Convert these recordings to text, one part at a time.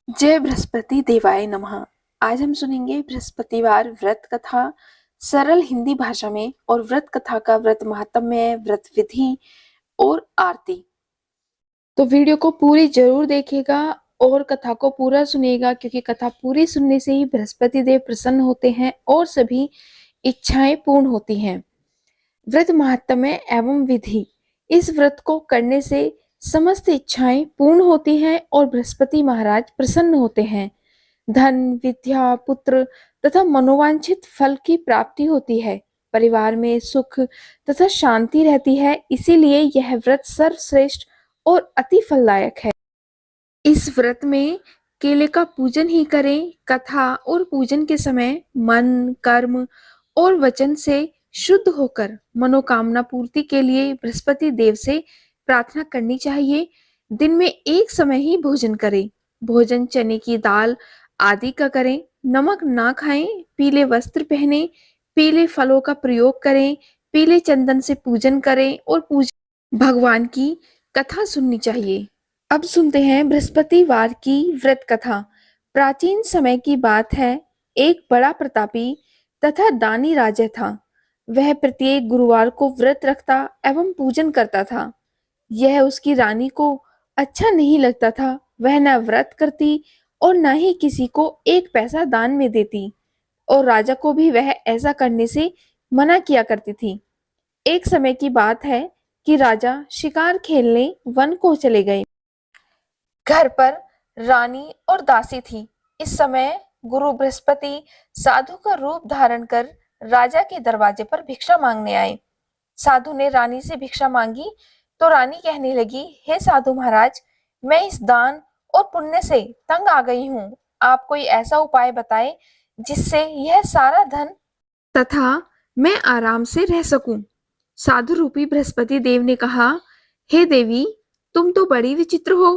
जय बृहस्पति देवाय नमः। आज हम सुनेंगे बृहस्पतिवार व्रत कथा सरल हिंदी भाषा में और व्रत कथा का व्रत महात्म्य, व्रत विधि और आरती। तो वीडियो को पूरी जरूर देखिएगा और कथा को पूरा सुनिएगा, क्योंकि कथा पूरी सुनने से ही बृहस्पति देव प्रसन्न होते हैं और सभी इच्छाएं पूर्ण होती हैं। व्रत महात्म्य एवं विधि। इस व्रत को करने से समस्त इच्छाएं पूर्ण होती हैं और बृहस्पति महाराज प्रसन्न होते हैं। धन, विद्या, पुत्र तथा मनोवांछित फल की प्राप्ति होती है। परिवार में सुख तथा शांति रहती है। इसीलिए यह व्रत सर्वश्रेष्ठ और अति फलदायक है। इस व्रत में केले का पूजन ही करें। कथा और पूजन के समय मन, कर्म और वचन से शुद्ध होकर मनोकामना पूर्ति के लिए बृहस्पति देव से प्रार्थना करनी चाहिए। दिन में एक समय ही भोजन करें। भोजन चने की दाल आदि का करें। नमक ना खाएं। पीले वस्त्र पहने। पीले फलों का प्रयोग करें। पीले चंदन से पूजन करें और भगवान की कथा सुननी चाहिए। अब सुनते हैं बृहस्पतिवार की व्रत कथा। प्राचीन समय की बात है। एक बड़ा प्रतापी तथा दानी राजा था। वह प्रत्येक गुरुवार को व्रत रखता एवं पूजन करता था। यह उसकी रानी को अच्छा नहीं लगता था। वह न व्रत करती और न ही किसी को एक पैसा दान में देती, और राजा को भी वह ऐसा करने से मना किया करती थी। एक समय की बात है कि राजा शिकार खेलने वन को चले गए। घर पर रानी और दासी थी। इस समय गुरु बृहस्पति साधु का रूप धारण कर राजा के दरवाजे पर भिक्षा मांगने आए। साधु ने रानी से भिक्षा मांगी तो रानी कहने लगी, हे साधु महाराज, मैं इस दान और पुण्य से तंग आ गई हूँ। आप कोई ऐसा उपाय बताएं जिससे यह सारा धन तथा मैं आराम से रह सकूं। साधु रूपी बृहस्पति देव ने कहा, हे देवी, तुम तो बड़ी विचित्र हो।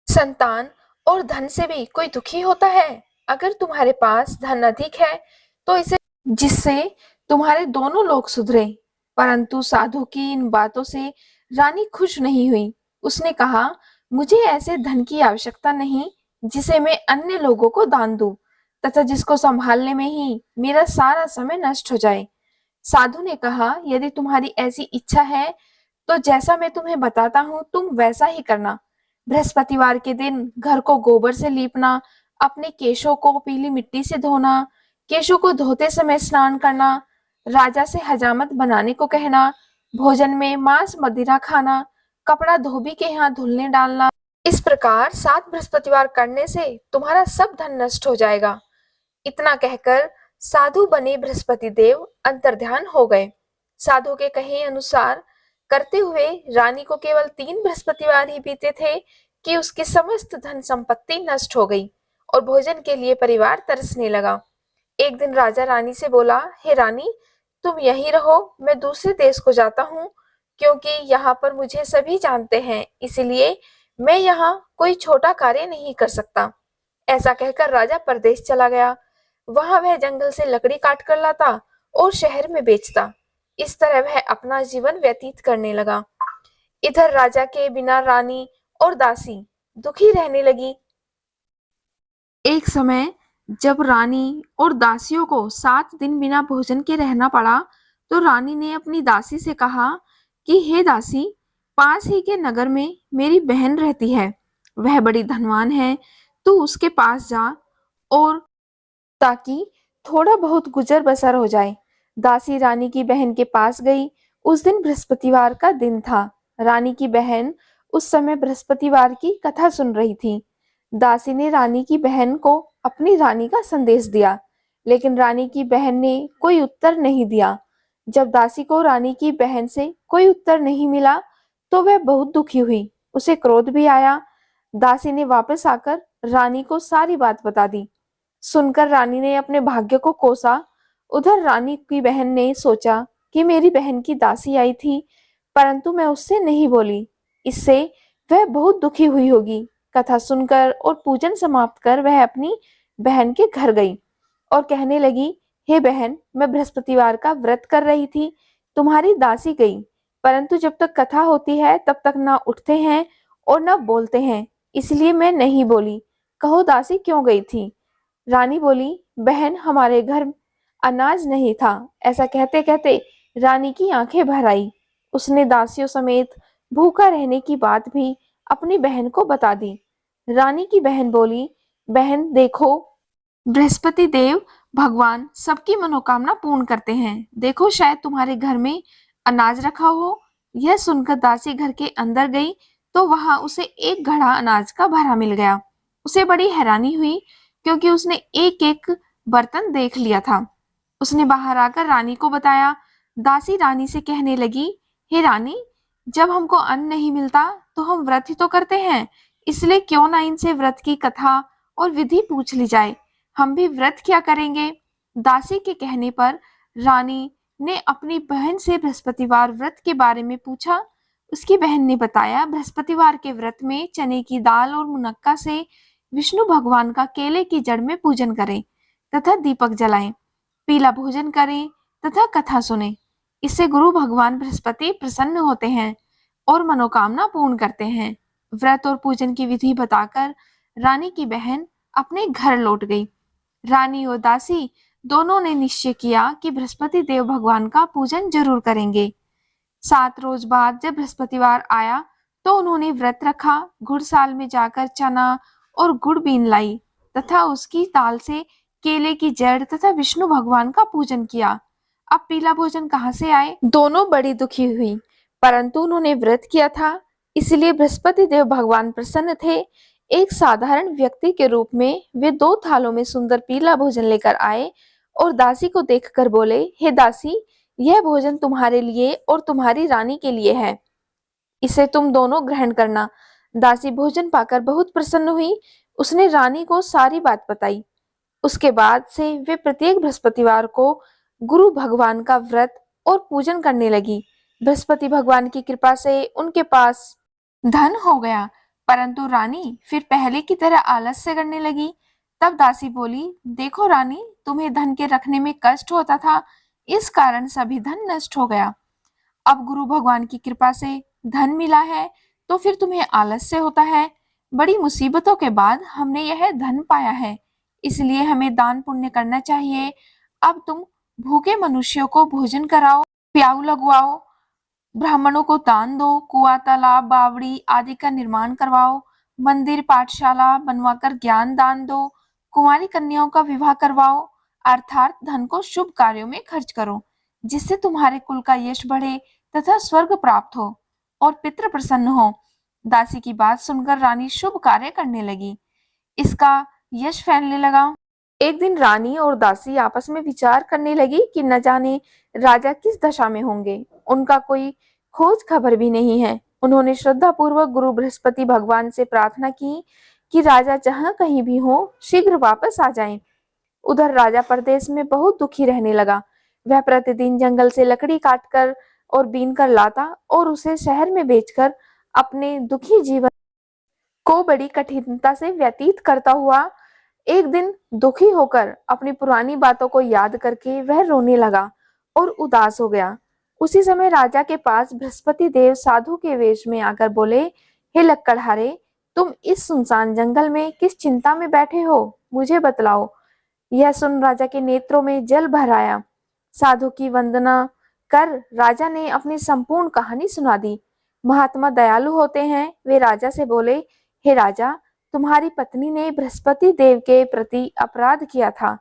संतान और धन से भी कोई दुखी होता है। अगर तुम्हारे पास धन अधिक है तो इसे जिससे तुम्हारे दोनों लोग सुधरे। परंतु साधु की इन बातों से रानी खुश नहीं हुई। उसने कहा, मुझे ऐसे धन की आवश्यकता नहीं जिसे मैं अन्य लोगों को दान दूं तथा जिसको संभालने में ही मेरा सारा समय नष्ट हो जाए। साधु ने कहा, यदि तुम्हारी ऐसी इच्छा है तो जैसा मैं तुम्हें बताता हूँ तुम वैसा ही करना। बृहस्पतिवार के दिन घर को गोबर से लीपना, अपने केशों को पीली मिट्टी से धोना, केशों को धोते समय स्नान करना, राजा से हजामत बनाने को कहना, भोजन में मांस मदिरा खाना, कपड़ा धोबी के यहाँ धुलने डालना। इस प्रकार 7 बृहस्पतिवार करने से तुम्हारा सब धन नष्ट हो जाएगा। इतना कहकर साधु बने बृहस्पति देव अंतर्ध्यान हो गए। साधु के कहे अनुसार करते हुए रानी को केवल 3 बृहस्पतिवार ही बीते थे कि उसकी समस्त धन संपत्ति नष्ट हो गई और भोजन के लिए परिवार तरसने लगा। एक दिन राजा रानी से बोला, हे रानी, तुम यहीं रहो, मैं दूसरे देश को जाता हूँ, क्योंकि यहाँ पर मुझे सभी जानते हैं, इसलिए मैं यहाँ कोई छोटा कार्य नहीं कर सकता। ऐसा कहकर राजा परदेश चला गया। वहां वह जंगल से लकड़ी काट कर लाता और शहर में बेचता। इस तरह वह अपना जीवन व्यतीत करने लगा। इधर राजा के बिना रानी और दासी दुखी रहने लगी। एक समय जब रानी और दासियों को 7 दिन बिना भोजन के रहना पड़ा, तो रानी ने अपनी दासी से कहा कि हे दासी, पास ही के नगर में मेरी बहन रहती है। वह बड़ी धनवान है। तू उसके पास जा और ताकि थोड़ा बहुत गुजर बसर हो जाए। दासी रानी की बहन के पास गई। उस दिन बृहस्पतिवार का दिन था। रानी की बहन उस समय बृहस्पतिवार की कथा सुन रही थी। दासी ने रानी की बहन को अपनी रानी का संदेश दिया, लेकिन रानी की बहन ने कोई उत्तर नहीं दिया। जब दासी को रानी की बहन से कोई उत्तर नहीं मिला तो वह बहुत दुखी हुई। उसे क्रोध भी आया। दासी ने वापस आकर रानी को सारी बात बता दी। सुनकर रानी ने अपने भाग्य को कोसा। उधर रानी की बहन ने सोचा कि मेरी बहन की दासी आई थी, परंतु मैं उससे नहीं बोली, इससे वह बहुत दुखी हुई होगी। कथा सुनकर और पूजन समाप्त कर वह अपनी बहन के घर गई और कहने लगी, हे बहन, मैं बृहस्पतिवार का व्रत कर रही थी, तुम्हारी दासी गई, परंतु जब तक कथा होती है तब तक ना उठते हैं और ना बोलते हैं, इसलिए मैं नहीं बोली। कहो दासी क्यों गई थी? रानी बोली, बहन हमारे घर अनाज नहीं था। ऐसा कहते कहते रानी की आंखें भर आई। उसने दासियों समेत भूखा रहने की बात भी अपनी बहन को बता दी। रानी की बहन बोली, बहन देखो, बृहस्पति देव भगवान सबकी मनोकामना पूर्ण करते हैं। देखो शायद तुम्हारे घर में अनाज रखा हो। यह सुनकर दासी घर के अंदर गई तो वहां उसे एक घड़ा अनाज का भरा मिल गया। उसे बड़ी हैरानी हुई क्योंकि उसने एक एक बर्तन देख लिया था। उसने बाहर आकर रानी को बताया। दासी रानी से कहने लगी, हे रानी, जब हमको अन्न नहीं मिलता तो हम व्रत ही तो करते हैं, इसलिए क्यों ना इनसे व्रत की कथा और विधि पूछ ली जाए। हम भी व्रत क्या करेंगे। दासी के कहने पर रानी ने अपनी बहन से बृहस्पतिवार व्रत के बारे में पूछा। उसकी बहन ने बताया, बृहस्पतिवार के व्रत में चने की दाल और मुनक्का से विष्णु भगवान का केले की जड़ में पूजन करें तथा दीपक जलाएं, पीला भोजन करें तथा कथा सुने। इससे गुरु भगवान बृहस्पति प्रसन्न होते हैं और मनोकामना पूर्ण करते हैं। व्रत और पूजन की विधि बताकर रानी की बहन अपने घर लौट गई। रानी और दासी दोनों ने निश्चय किया कि बृहस्पति देव भगवान का पूजन जरूर करेंगे। 7 रोज बाद जब बृहस्पतिवार आया तो उन्होंने व्रत रखा। घुड़साल में जाकर चना और गुड़ बीन लाई तथा उसकी ताल से केले की जड़ तथा विष्णु भगवान का पूजन किया। अब पीला भोजन कहाँ से आए? दोनों बड़ी दुखी हुई, परंतु उन्होंने व्रत किया था, इसलिए बृहस्पति देव भगवान प्रसन्न थे। एक साधारण व्यक्ति के रूप में वे 2 थालों में सुंदर पीला भोजन लेकर आए और दासी को देखकर बोले, हे दासी, यह भोजन तुम्हारे लिए और तुम्हारी रानी के लिए है, इसे तुम दोनों ग्रहण करना। दासी भोजन पाकर बहुत प्रसन्न हुई। उसने रानी को सारी बात बताई। उसके बाद से वे प्रत्येक बृहस्पतिवार को गुरु भगवान का व्रत और पूजन करने लगी। बृहस्पति भगवान की कृपा से उनके पास धन हो गया, परंतु रानी फिर पहले की तरह आलस्य करने लगी। तब दासी बोली, देखो रानी, तुम्हें धन के रखने में कष्ट होता था, इस कारण सभी धन नष्ट हो गया। अब गुरु भगवान की कृपा से धन मिला है तो फिर तुम्हें आलस्य होता है। बड़ी मुसीबतों के बाद हमने यह धन पाया है, इसलिए हमें दान पुण्य करना चाहिए। अब तुम भूखे मनुष्यों को भोजन कराओ, प्याऊ लगवाओ, ब्राह्मणों को दान दो, कुआं, तालाब, बावड़ी आदि का निर्माण करवाओ, मंदिर पाठशाला बनवाकर ज्ञान दान दो, कुंवारी कन्याओं का विवाह करवाओ, अर्थात धन को शुभ कार्यों में खर्च करो, जिससे तुम्हारे कुल का यश बढ़े तथा स्वर्ग प्राप्त हो और पितृ प्रसन्न हो। दासी की बात सुनकर रानी शुभ कार्य करने लगी। इसका यश फैलने लगा। एक दिन रानी और दासी आपस में विचार करने लगी कि न जाने राजा किस दशा में होंगे। उनका कोई खोज खबर भी नहीं है। उन्होंने श्रद्धा पूर्वक गुरु बृहस्पति भगवान से प्रार्थना की कि राजा जहां कहीं भी हो शीघ्र वापस आ जाएं। उधर राजा परदेश में बहुत दुखी रहने लगा। वह प्रतिदिन जंगल से लकड़ी काटकर और बीन कर लाता और उसे शहर में बेचकर अपने दुखी जीवन को बड़ी कठिनता से व्यतीत करता हुआ एक दिन दुखी होकर अपनी पुरानी बातों को याद करके वह रोने लगा और उदास हो गया। उसी समय राजा के पास बृहस्पति देव साधु के वेश में आकर बोले, हे लक्कड़हारे, तुम इस सुनसान जंगल में किस चिंता में बैठे हो, मुझे बतलाओ। यह सुन राजा के नेत्रों में जल भर आया। साधु की वंदना कर राजा ने अपनी संपूर्ण कहानी सुना दी। महात्मा दयालु होते हैं। वे राजा से बोले, हे राजा, तुम्हारी पत्नी ने बृहस्पति देव के प्रति अपराध किया था,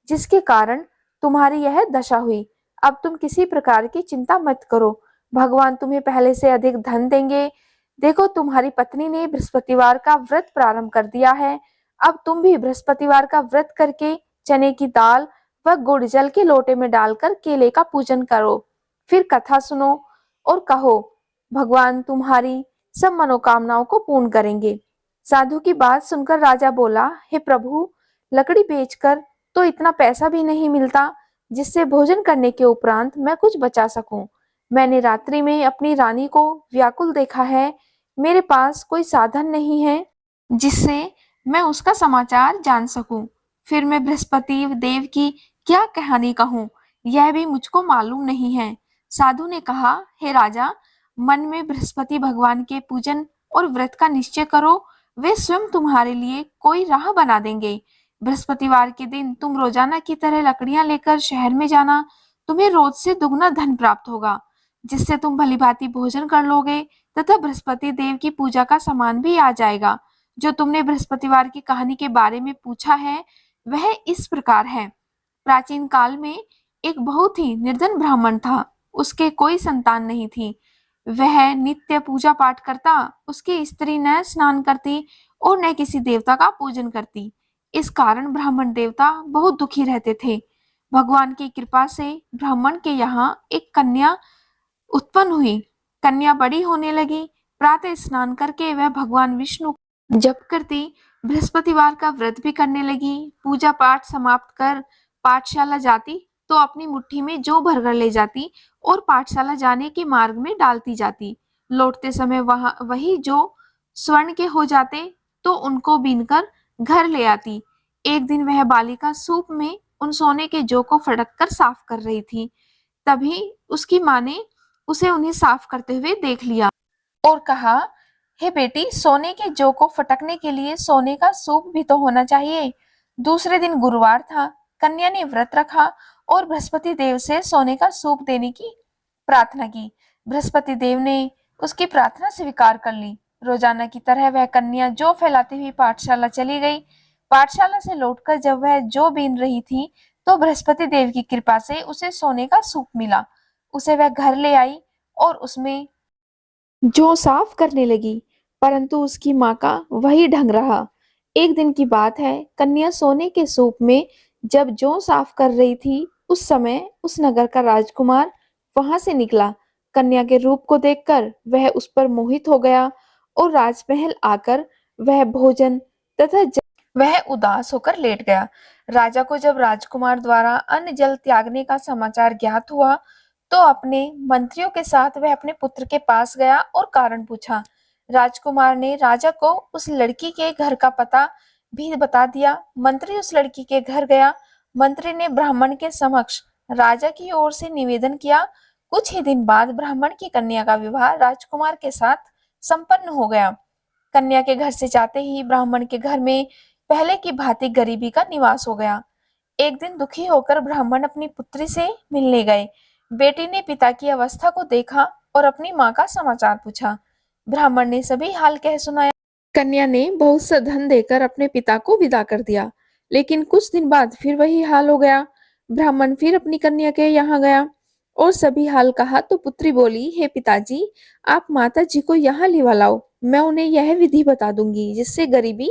जिसके कारण तुम्हारी यह दशा हुई। अब तुम किसी प्रकार की चिंता मत करो, भगवान तुम्हें पहले से अधिक धन देंगे। देखो, तुम्हारी पत्नी ने बृहस्पतिवार का व्रत प्रारंभ कर दिया है। अब तुम भी बृहस्पतिवार का व्रत करके चने की दाल व गुड़ जल के लोटे में डालकर केले का पूजन करो, फिर कथा सुनो और कहो, भगवान तुम्हारी सब मनोकामनाओं को पूर्ण करेंगे। साधु की बात सुनकर राजा बोला, हे प्रभु, लकड़ी बेचकर तो इतना पैसा भी नहीं मिलता जिससे भोजन करने के उपरांत मैं कुछ बचा सकूं। मैंने रात्रि में अपनी रानी को व्याकुल देखा है। मेरे पास कोई साधन नहीं है जिससे मैं उसका समाचार जान सकूं। फिर मैं बृहस्पति देव की क्या कहानी कहूं, यह भी मुझको मालूम नहीं है। साधु ने कहा, हे राजा, मन में बृहस्पति भगवान के पूजन और व्रत का निश्चय करो। वे स्वयं तुम्हारे लिए कोई राह बना देंगे। बृहस्पतिवार के दिन तुम रोजाना की तरह लकड़ियां लेकर शहर में जाना। तुम्हें रोज से दुगना धन प्राप्त होगा, जिससे तुम भलीभांति भोजन कर लोगे तथा बृहस्पति देव की पूजा का सामान भी आ जाएगा। जो तुमने बृहस्पतिवार की कहानी के बारे में पूछा है, वह इस प्रकार है। प्राचीन काल में एक बहुत ही निर्धन ब्राह्मण था। उसके कोई संतान नहीं थी। वह नित्य पूजा पाठ करता। उसकी स्त्री न स्नान करती और न किसी देवता का पूजन करती। इस कारण ब्राह्मण देवता बहुत दुखी रहते थे। भगवान की कृपा से ब्राह्मण के यहाँ एक कन्या उत्पन्न हुई। कन्या बड़ी होने लगी। प्रातः स्नान करके वह भगवान विष्णु जप करती, बृहस्पतिवार का व्रत भी करने लगी। पूजा पाठ समाप्त कर पाठशाला जाती तो अपनी मुट्ठी में जौ भरकर ले जाती और पाठशाला जाने के मार्ग में डालती जाती। लौटते समय वही जौ स्वर्ण के हो जाते तो उनको बीनकर घर ले आती। एक दिन वह बालिका सूप में उन सोने के जौ को फटक कर साफ कर रही थी। तभी उसकी माँ ने उसे उन्हें साफ करते हुए देख लिया और कहा, हे बेटी, सोने के जौ को फटकने के लिए सोने का सूप भी तो होना चाहिए। दूसरे दिन गुरुवार था। कन्या ने व्रत रखा और बृहस्पति देव से सोने का सूप देने की प्रार्थना की। बृहस्पति देव ने उसकी प्रार्थना स्वीकार कर ली। रोजाना की तरह वह कन्या जौ फैलाती हुई पाठशाला चली गई। पाठशाला से लौटकर जब वह जौ बीन रही थी तो बृहस्पति देव की कृपा से उसे सोने का सूप मिला। उसे वह घर ले आई और उसमें जौ साफ करने लगी, परंतु उसकी माँ का वही ढंग रहा। एक दिन की बात है, कन्या सोने के सूप में जब जौ साफ कर रही थी, उस समय उस नगर का राजकुमार वहां से निकला। कन्या के रूप को देखकर वह उस पर मोहित हो गया और राजमहल आकर वह भोजन तथा वह उदास होकर लेट गया। राजा को जब राजकुमार द्वारा अन्न जल त्यागने का समाचार ज्ञात हुआ तो अपने मंत्रियों के साथ वह अपने पुत्र के पास गया और कारण पूछा। राजकुमार ने राजा को उस लड़की के घर का पता भी बता दिया। मंत्री उस लड़की के घर गया। मंत्री ने ब्राह्मण के समक्ष राजा की ओर से निवेदन किया। कुछ ही दिन बाद ब्राह्मण की कन्या का विवाह राजकुमार के साथ संपन्न हो गया। कन्या के घर से जाते ही ब्राह्मण के घर में पहले की भांति गरीबी का निवास हो गया। एक दिन दुखी होकर ब्राह्मण अपनी पुत्री से मिलने गए। बेटी ने पिता की अवस्था को देखा और अपनी माँ का समाचार पूछा। ब्राह्मण ने सभी हाल कह सुनाया। कन्या ने बहुत सा धन देकर अपने पिता को विदा कर दिया, लेकिन कुछ दिन बाद फिर वही हाल हो गया। ब्राह्मण फिर अपनी कन्या के यहाँ गया और सभी हाल कहा तो पुत्री बोली, हे पिताजी, आप माता जी को यहाँ लिवा लाओ। मैं उन्हें यह विधि बता दूंगी जिससे गरीबी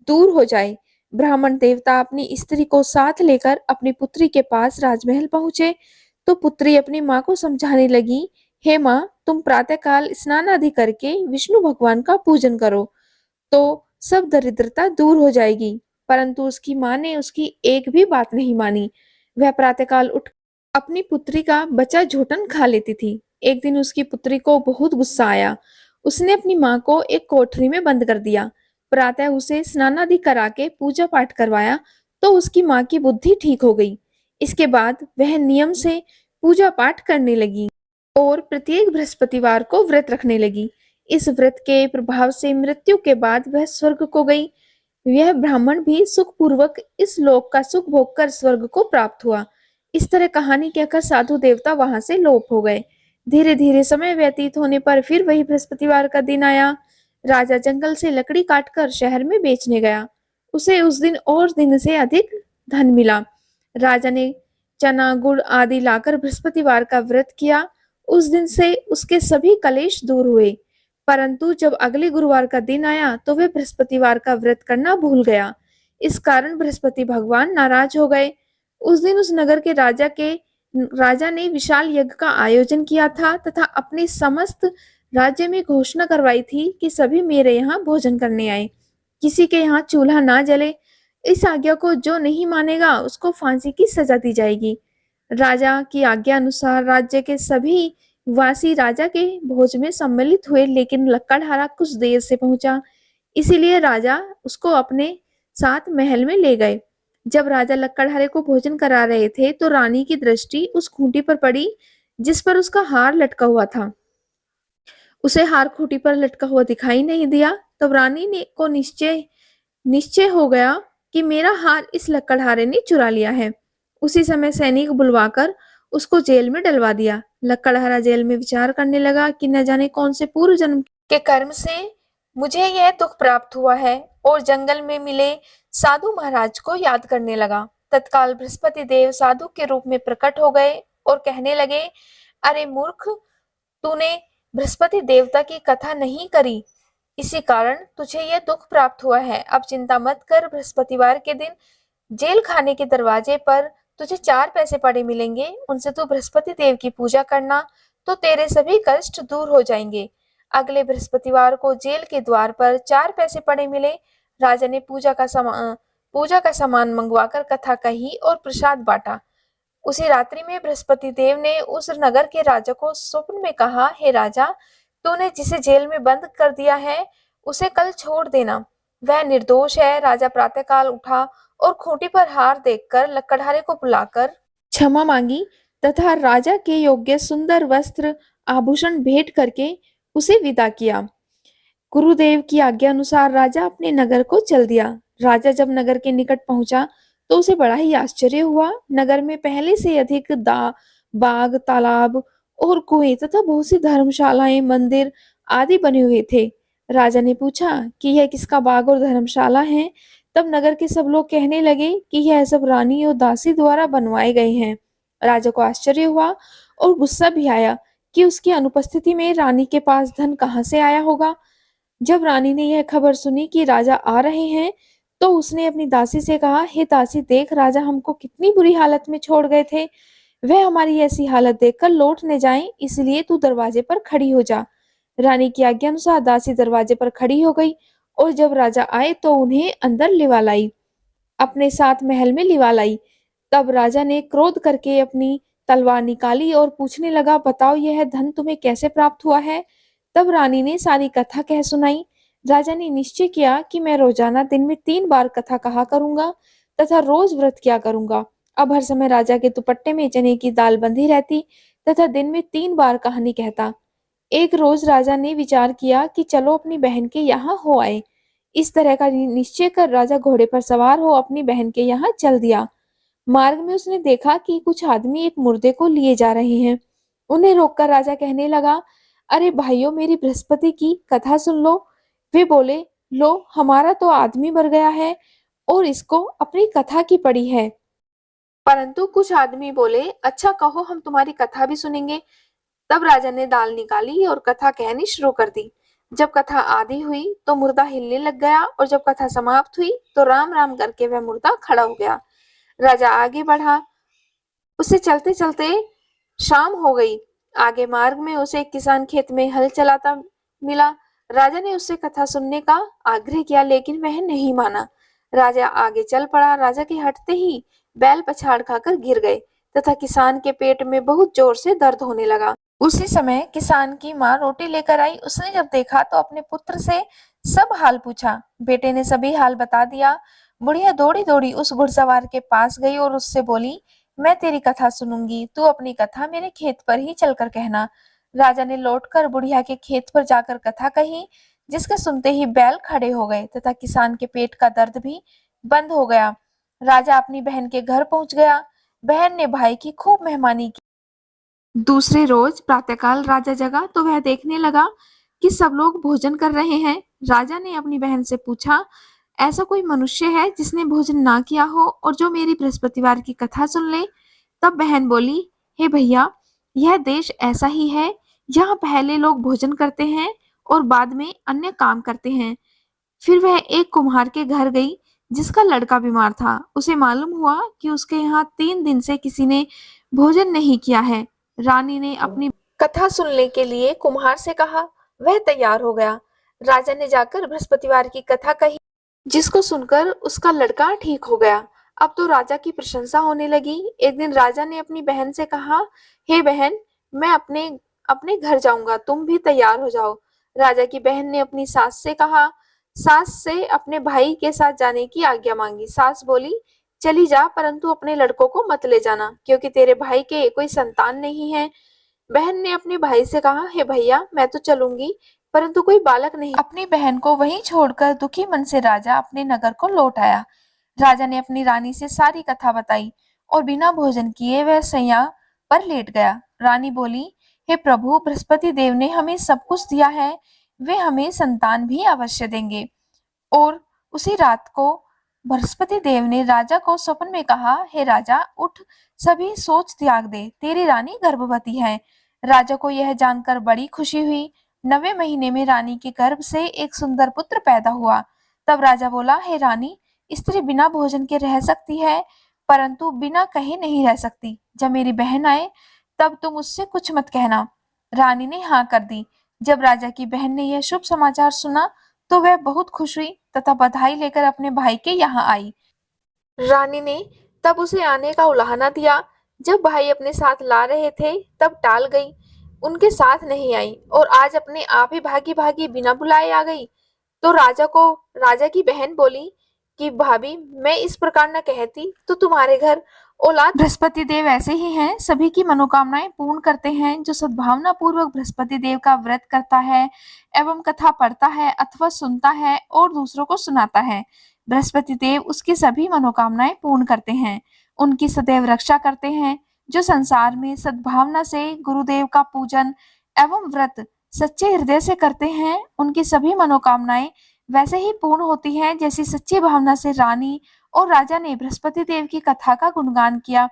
दूर हो जाए। ब्राह्मण देवता अपनी स्त्री को साथ लेकर अपनी पुत्री के पास राजमहल पहुंचे तो पुत्री अपनी माँ को समझाने लगी, हे माँ, तुम प्रातःकाल स्नान आदि करके विष्णु भगवान का पूजन करो तो सब दरिद्रता दूर हो जाएगी। परंतु उसकी माँ ने उसकी एक भी बात नहीं मानी। वह प्रातःकाल उठ अपनी पुत्री का बचा झूठन खा लेती थी। एक दिन उसकी पुत्री को बहुत गुस्सा आया। उसने अपनी माँ को एक कोठरी में बंद कर दिया। प्रातः उसे स्नानादि करा के पूजा पाठ करवाया तो उसकी माँ की बुद्धि ठीक हो गई। इसके बाद वह नियम से पूजा पाठ करने लगी और प्रत्येक बृहस्पतिवार को व्रत रखने लगी। इस व्रत के प्रभाव से मृत्यु के बाद वह स्वर्ग को गई। यह ब्राह्मण भी सुखपूर्वक इस लोक का सुख भोगकर स्वर्ग को प्राप्त हुआ। इस तरह कहानी कहकर साधु देवता वहां से लोप हो गए। धीरे धीरे समय व्यतीत होने पर फिर वही बृहस्पतिवार का दिन आया। राजा जंगल से लकड़ी काटकर शहर में बेचने गया। उसे उस दिन और दिन से अधिक धन मिला। राजा ने चना गुड़ आदि लाकर बृहस्पतिवार का व्रत किया। उस दिन से उसके सभी कलेश दूर हुए। परंतु जब अगले गुरुवार का दिन आया तो वह बृहस्पतिवार का व्रत करना भूल गया। इस कारण बृहस्पति भगवान नाराज हो गए। उस दिन उस नगर के राजा ने विशाल यज्ञ का आयोजन किया था तथा अपने समस्त राज्य में घोषणा करवाई थी कि सभी मेरे यहाँ भोजन करने आए। किसी के यहाँ चूल्हा ना जले। इस आज्ञा को जो नहीं मानेगा उसको फांसी की सजा दी जाएगी। राजा की आज्ञा अनुसार राज्य के सभी वासी राजा के भोज में सम्मिलित हुए, लेकिन लक्कड़हारा कुछ देर से पहुंचा, इसीलिए राजा उसको अपने साथ महल में ले गए। जब राजा लक्कड़हारे को भोजन करा रहे थे तो रानी की दृष्टि उस खूंटी पर पड़ी जिस पर उसका हार लटका हुआ था। उसे हार खूंटी पर लटका हुआ दिखाई नहीं दिया। तब रानी ने को निश्चय निश्चय हो गया कि मेरा हार इस लकड़हारे ने चुरा लिया है। उसी समय सैनिक बुलवाकर उसको जेल में डलवा दिया। लकड़हारा जेल में विचार करने लगा कि न जाने कौन से पूर्व जन्म के कर्म से मुझे यह दुख प्राप्त हुआ है, और जंगल में मिले साधु महाराज को याद करने लगा। तत्काल बृहस्पति देव साधु के रूप में प्रकट हो गए और कहने लगे, अरे मूर्ख, तूने बृहस्पति देवता की कथा नहीं करी, इसी कारण तुझे यह दुख प्राप्त हुआ है। अब चिंता मत कर, बृहस्पतिवार के दिन जेल खाने के दरवाजे पर तुझे 4 पैसे पड़े मिलेंगे, उनसे तू बृहस्पति देव की पूजा करना, तो तेरे सभी कष्ट दूर हो जाएंगे। अगले बृहस्पतिवार को जेल के द्वार पर 4 पैसे पड़े मिले। राजा ने पूजा का सामान मंगवाकर कथा कही और प्रसाद बांटा। उसी रात्रि में बृहस्पति देव ने उस नगर के राजा को स्वप्न में कहा, हे राजा, तूने जिसे जेल में बंद कर दिया है उसे कल छोड़ देना, वह निर्दोष है। राजा प्रातःकाल उठा और खूंटी पर हार देखकर लकड़हारे को बुलाकर क्षमा मांगी तथा राजा के योग्य सुंदर वस्त्र आभूषण भेंट करके उसे विदा किया। गुरुदेव की आज्ञा अनुसार राजा अपने नगर को चल दिया। राजा जब नगर के निकट पहुंचा तो उसे बड़ा ही आश्चर्य हुआ। नगर में पहले से अधिक बाग, तालाब और कुएं तथा बहुत सी धर्मशालाएं, मंदिर आदि बने हुए थे। राजा ने पूछा कि यह किसका बाग और धर्मशाला है। तब नगर के सब लोग कहने लगे कि यह सब रानी और दासी द्वारा बनवाए गए हैं। राजा को आश्चर्य हुआ और गुस्सा भी आया कि उसकी अनुपस्थिति में रानी के पास धन कहाँ से आया होगा। जब रानी ने यह खबर सुनी कि राजा आ रहे हैं, तो उसने अपनी दासी से कहा, हे दासी, देख, राजा हमको कितनी बुरी हालत में छोड़ गए थे। वह हमारी ऐसी हालत देखकर लौट न जाएं, इसलिए तू दरवाजे पर खड़ी हो जा। रानी की आज्ञा अनुसार दासी दरवाजे पर खड़ी हो गई और जब राजा आए तो उन्हें अंदर लिवा लाई, अपने साथ महल में लिवा लाई। तब राजा ने क्रोध करके अपनी तलवार निकाली और पूछने लगा, बताओ, यह धन तुम्हें कैसे प्राप्त हुआ है। तब रानी ने सारी कथा कह सुनाई। राजा ने निश्चय किया कि मैं रोजाना दिन में 3 बार कथा कहा करूंगा तथा रोज व्रत किया करूंगा। अब हर समय राजा के दुपट्टे में चने की दाल बंधी रहती तथा दिन में 3 बार कहानी कहता। एक रोज राजा ने विचार किया कि चलो अपनी बहन के यहाँ हो आए। इस तरह का निश्चय कर राजा घोड़े पर सवार हो अपनी बहन के यहाँ चल दिया। मार्ग में उसने देखा कि कुछ आदमी एक मुर्दे को लिए जा रहे हैं। उन्हें रोककर राजा कहने लगा, अरे भाइयों, मेरी बृहस्पति की कथा सुन लो। वे बोले, लो, हमारा तो आदमी मर गया है और इसको अपनी कथा की पड़ी है। परंतु कुछ आदमी बोले, अच्छा कहो, हम तुम्हारी कथा भी सुनेंगे। तब राजा ने दाल निकाली और कथा कहनी शुरू कर दी। जब कथा आधी हुई तो मुर्दा हिलने लग गया और जब कथा समाप्त हुई तो राम राम करके वह मुर्दा खड़ा हो गया। राजा आगे बढ़ा। उसे चलते चलते शाम हो गई। आगे मार्ग में उसे एक किसान खेत में हल चलाता मिला। राजा ने उससे कथा सुनने का आग्रह किया, लेकिन वह नहीं माना। राजा आगे चल पड़ा। राजा के हटते ही बैल पछाड़ खाकर गिर गए तथा किसान के पेट में बहुत जोर से दर्द होने लगा। उसी समय किसान की माँ रोटी लेकर आई। उसने जब देखा तो अपने पुत्र से सब हाल पूछा। बेटे ने सभी हाल बता दिया। बुढ़िया दौड़ी दौड़ी उस घुड़सवार के पास गई और उससे बोली, मैं तेरी कथा सुनूंगी, तू अपनी कथा मेरे खेत पर ही चलकर कहना। राजा ने लौटकर बुढ़िया के खेत पर जाकर कथा कही, जिसके सुनते ही बैल खड़े हो गए तथा किसान के पेट का दर्द भी बंद हो गया। राजा अपनी बहन के घर पहुंच गया। बहन ने भाई की खूब मेहमानी की। दूसरे रोज प्रातःकाल राजा जगा तो वह देखने लगा कि सब लोग भोजन कर रहे हैं। राजा ने अपनी बहन से पूछा, ऐसा कोई मनुष्य है जिसने भोजन ना किया हो और जो मेरी बृहस्पतिवार की कथा सुन ले। तब बहन बोली, हे भैया, यह देश ऐसा ही है। यहाँ पहले लोग भोजन करते हैं और बाद में अन्य काम करते हैं। फिर वह एक कुम्हार के घर गई जिसका लड़का बीमार था। उसे मालूम हुआ कि उसके यहाँ 3 दिन से किसी ने भोजन नहीं किया है। रानी ने अपनी कथा सुनने के लिए कुम्हार से कहा। वह तैयार हो गया। राजा ने जाकर बृहस्पतिवार की कथा कही, जिसको सुनकर उसका लड़का ठीक हो गया। अब तो राजा की प्रशंसा होने लगी। एक दिन राजा ने अपनी बहन से कहा, हे बहन, मैं अपने अपने घर जाऊंगा, तुम भी तैयार हो जाओ। राजा की बहन ने अपनी सास से कहा। सास से अपने भाई के साथ जाने की आज्ञा मांगी। सास बोली, चली जा, परंतु अपने लड़कों को मत ले जाना, क्योंकि तेरे भाई के कोई संतान नहीं है। बहन ने अपने भाई से कहा, हे भैया मैं तो चलूंगी, परंतु कोई बालक नहीं। अपनी बहन को वहीं छोड़कर दुखी मन से राजा अपने नगर को लौट आया। राजा ने अपनी रानी से सारी कथा बताई और बिना भोजन किए वह सैया पर लेट गया। रानी बोली, हे प्रभु, बृहस्पति देव ने हमें सब कुछ दिया है, वे हमें संतान भी अवश्य देंगे। और उसी रात को बृहस्पति देव ने राजा को स्वप्न में कहा, हे राजा, उठ, सभी सोच त्याग दे, तेरी रानी गर्भवती है। राजा को यह जानकर बड़ी खुशी हुई। 9वें महीने में रानी के गर्भ से एक सुंदर पुत्र पैदा हुआ। तब राजा बोला, हे रानी, स्त्री बिना भोजन के रह सकती है, परंतु बिना कहे नहीं रह सकती। जब मेरी बहन आए तब तुम उससे कुछ मत कहना। रानी ने हाँ कर दी। जब राजा की बहन ने यह शुभ समाचार सुना तो वह बहुत खुश हुई तथा बधाई लेकर अपने भाई के यहाँ आई। रानी ने तब उसे आने का उलाहना दिया। जब भाई अपने साथ ला रहे थे तब टाल गई, उनके साथ नहीं आई और आज अपने आप ही भागी भागी बिना बुलाए आ गई। तो राजा की बहन बोली कि भाभी, मैं इस प्रकार न कहती तो तुम्हारे घर औलाद। बृहस्पति देव ऐसे ही हैं, सभी की मनोकामनाएं पूर्ण करते हैं। जो सद्भावना पूर्वक बृहस्पति देव का व्रत करता है एवं कथा पढ़ता है अथवा सुनता है और दूसरों को सुनाता है, बृहस्पति देव उसकी सभी मनोकामनाएं पूर्ण करते हैं, उनकी सदैव रक्षा करते हैं। जो संसार में सद्भावना से गुरुदेव का पूजन एवं व्रत सच्चे हृदय से करते हैं, उनकी सभी मनोकामनाएं वैसे ही पूर्ण होती हैं जैसी सच्ची भावना से रानी और राजा ने बृहस्पति देव की कथा का गुणगान किया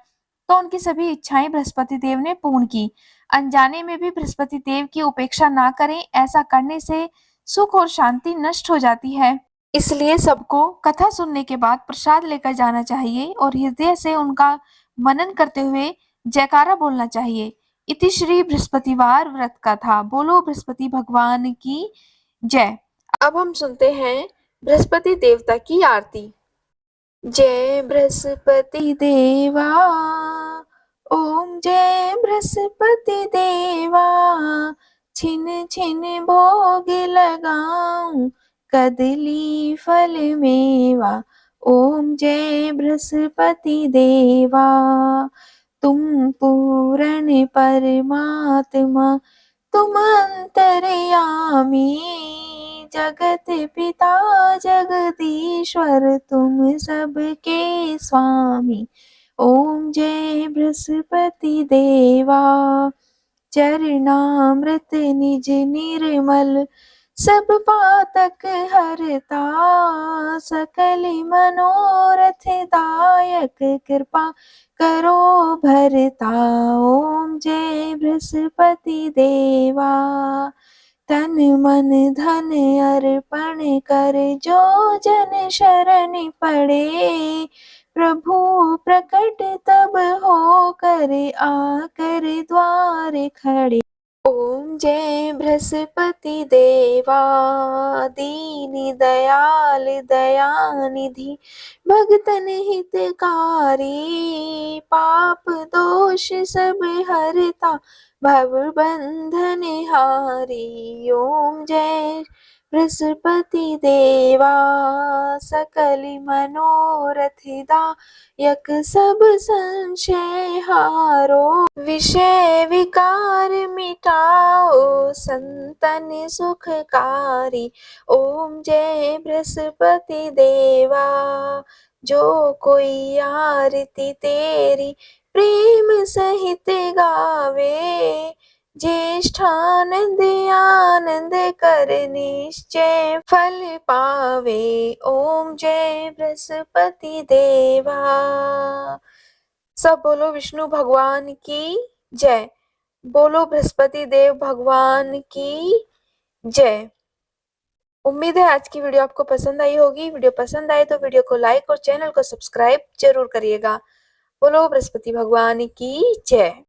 तो उनकी सभी इच्छाएं बृहस्पति देव ने पूर्ण की। अनजाने में भी बृहस्पति देव की उपेक्षा ना करें, ऐसा करने से सुख और शांति नष्ट हो जाती है। इसलिए सबको कथा सुनने के बाद प्रसाद लेकर जाना चाहिए और हृदय से उनका मनन करते हुए जयकारा बोलना चाहिए। इति श्री बृहस्पतिवार व्रत कथा। बोलो बृहस्पति भगवान की जय। अब हम सुनते हैं बृहस्पति देवता की आरती। जय बृहस्पति देवा, ओम जय बृहस्पति देवा, छिन छिन भोग लगाऊं, कदली फल मेवा। ओम जय बृहस्पति देवा, तुम पूर्ण परमात्मा, तुम अंतर्यामी, जगत पिता जगदीश्वर, तुम सबके स्वामी। ओम जय बृहस्पति देवा, चरणामृत निज निर्मल, सब पातक हरता, सकल मनोरथ दायक, कृपा करो भरता। ओम जय बृहस्पति देवा, तन मन धन अर्पण कर, जो जन शरण पड़े, प्रभु प्रकट तब हो कर, आकर द्वार खड़े। ओम जय बृहस्पति देवा, दीन दयाल दयानिधि, भगतन हितकारी, पाप दोष सब हरता, भव बंधन हारी। ओम जय बृहस्पति देवा, सकल मनोरथ दायक, सब संशय हारो, विषय विकार मिटाओ, संतन सुखकारी। ओम जय बृहस्पति देवा, जो कोई आरती तेरी प्रेम सहित गावे, ज्येष्ठानंद आनंद कर, निश्चय फल पावे। ओम जय बृहस्पति देवा। सब बोलो विष्णु भगवान की जय। बोलो बृहस्पति देव भगवान की जय। उम्मीद है आज की वीडियो आपको पसंद आई होगी। वीडियो पसंद आए तो वीडियो को लाइक और चैनल को सब्सक्राइब जरूर करिएगा। बोलो बृहस्पति भगवान की जय।